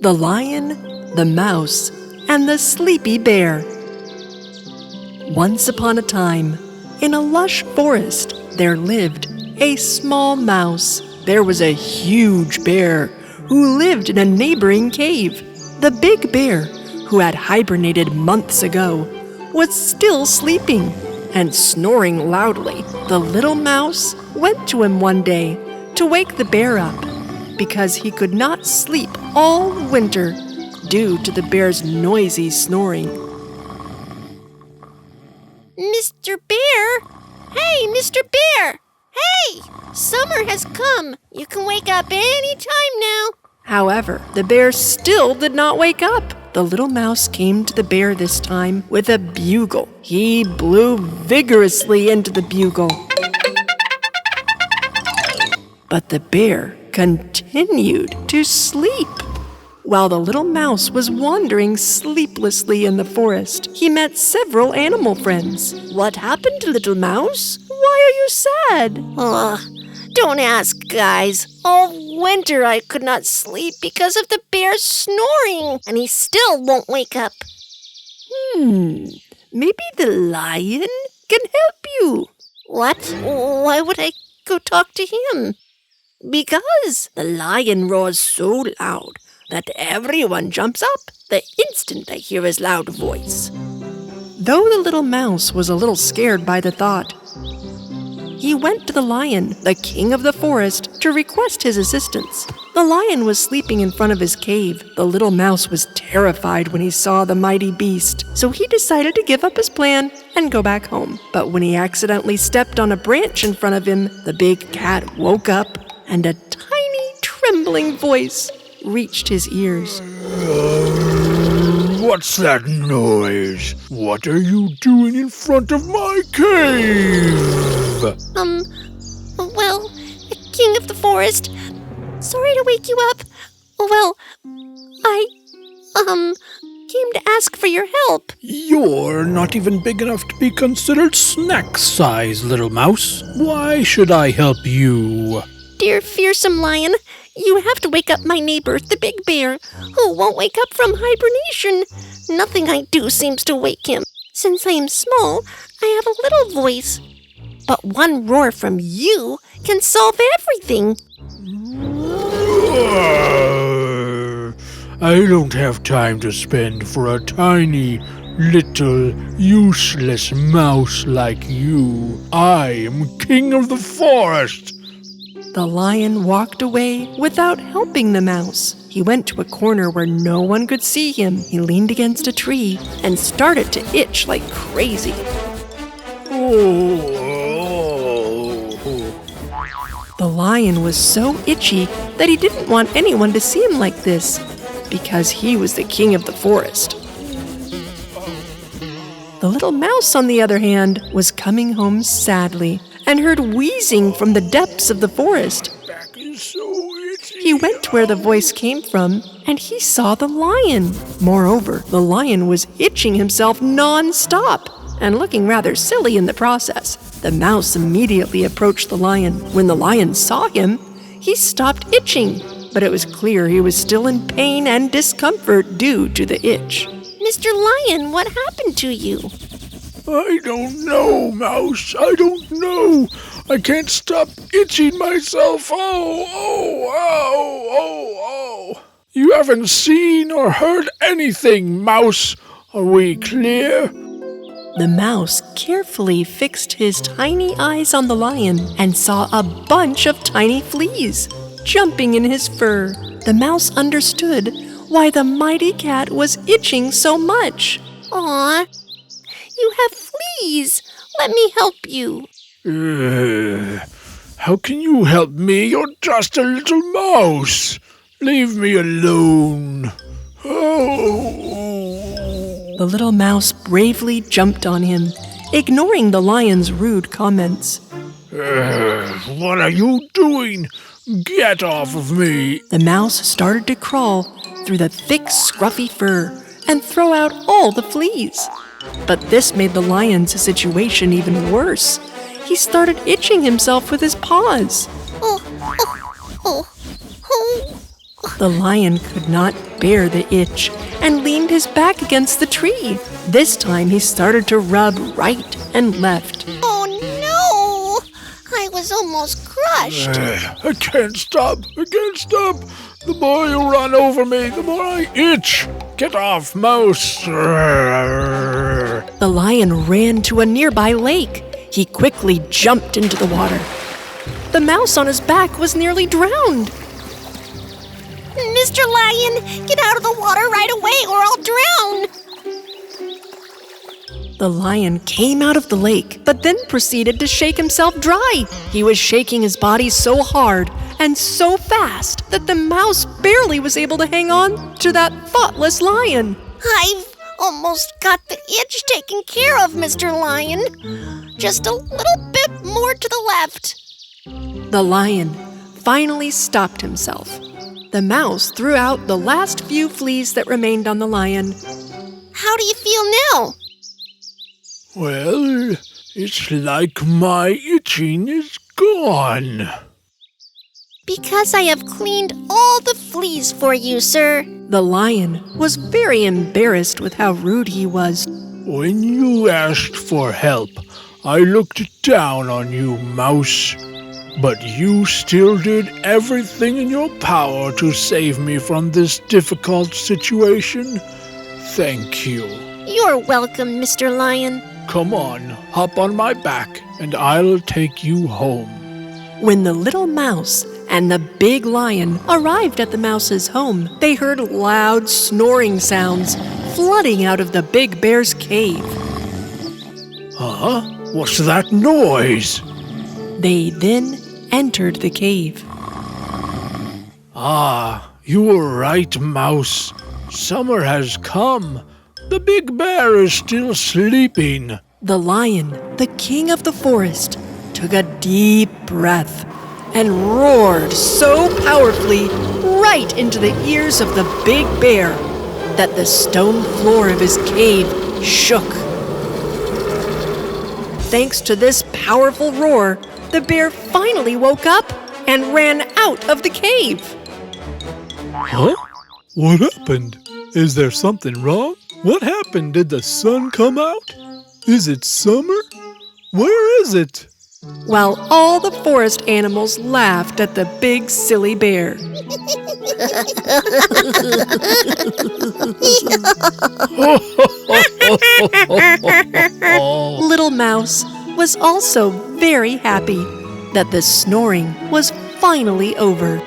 The Lion, the Mouse, and the Sleepy Bear. Once upon a time, in a lush forest, there lived a small mouse. There was a huge bear who lived in a neighboring cave. The big bear, who had hibernated months ago, was still sleeping and snoring loudly. The little mouse went to him one day to wake the bear up because he could not sleep all winter due to the bear's noisy snoring. Mr. Bear! Hey, Mr. Bear! Hey! Summer has come. You can wake up any time now. However, the bear still did not wake up. The little mouse came to the bear this time with a bugle. He blew vigorously into the bugle. But the bear continued to sleep. While the little mouse was wandering sleeplessly in the forest, he met several animal friends. "What happened, little mouse? Why are you sad?" Don't ask, guys. All winter I could not sleep because of the bear's snoring, and he still won't wake up. Maybe the lion can help you. What? Why would I go talk to him? Because the lion roars so loud that everyone jumps up the instant they hear his loud voice. Though the little mouse was a little scared by the thought, he went to the lion, the king of the forest, to request his assistance. The lion was sleeping in front of his cave. The little mouse was terrified when he saw the mighty beast, so he decided to give up his plan and go back home. But when he accidentally stepped on a branch in front of him, the big cat woke up and a tiny, trembling voice reached his ears. What's that noise? What are you doing in front of my cave? Well, king of the forest, sorry to wake you up. Well, I, came to ask for your help. You're not even big enough to be considered snack size, little mouse. Why should I help you? Dear fearsome lion, you have to wake up my neighbor, the big bear, who won't wake up from hibernation. Nothing I do seems to wake him. Since I am small, I have a little voice. But one roar from you can solve everything. I don't have time to spend for a tiny, little, useless mouse like you. I am king of the forest. The lion walked away without helping the mouse. He went to a corner where no one could see him. He leaned against a tree and started to itch like crazy. The lion was so itchy that he didn't want anyone to see him like this, because he was the king of the forest. The little mouse, on the other hand, was coming home sadly and heard wheezing from the depths of the forest. Back is so itchy. He went to where the voice came from, and he saw the lion. Moreover, the lion was itching himself non-stop and looking rather silly in the process. The mouse immediately approached the lion. When the lion saw him, he stopped itching, but it was clear he was still in pain and discomfort due to the itch. Mr. Lion, what happened to you? I don't know, Mouse. I don't know. I can't stop itching myself. Oh. You haven't seen or heard anything, Mouse. Are we clear? The mouse carefully fixed his tiny eyes on the lion and saw a bunch of tiny fleas jumping in his fur. The mouse understood why the mighty cat was itching so much. Aw, you have fleas. Let me help you. How can you help me? You're just a little mouse. Leave me alone. The little mouse bravely jumped on him, ignoring the lion's rude comments. What are you doing? Get off of me. The mouse started to crawl through the thick, scruffy fur and throw out all the fleas. But this made the lion's situation even worse. He started itching himself with his paws. The lion could not bear the itch and leaned his back against the tree. This time he started to rub right and left. Oh no! I was almost crushed. I can't stop. I can't stop. The more you run over me, the more I itch. Get off, mouse. The lion ran to a nearby lake. He quickly jumped into the water. The mouse on his back was nearly drowned. Mr. Lion, get out of the water right away or I'll drown. The lion came out of the lake, but then proceeded to shake himself dry. He was shaking his body so hard and so fast that the mouse barely was able to hang on to that thoughtless lion. I've almost got the itch taken care of, Mr. Lion. Just a little bit more to the left. The lion finally stopped himself. The mouse threw out the last few fleas that remained on the lion. How do you feel now? Well, it's like my itching is gone. Because I have cleaned all the fleas for you, sir. The lion was very embarrassed with how rude he was. When you asked for help, I looked down on you, mouse. But you still did everything in your power to save me from this difficult situation. Thank you. You're welcome, Mr. Lion. Come on, hop on my back, and I'll take you home. When the little mouse and the big lion arrived at the mouse's home, they heard loud snoring sounds flooding out of the big bear's cave. Huh? What's that noise? They then entered the cave. Ah, you were right, mouse. Summer has come. The big bear is still sleeping. The lion, the king of the forest, took a deep breath and roared so powerfully right into the ears of the big bear that the stone floor of his cave shook. Thanks to this powerful roar, the bear finally woke up and ran out of the cave. Huh? What happened? Is there something wrong? What happened? Did the sun come out? Is it summer? Where is it? While all the forest animals laughed at the big silly bear. Little Mouse was also very happy that the snoring was finally over.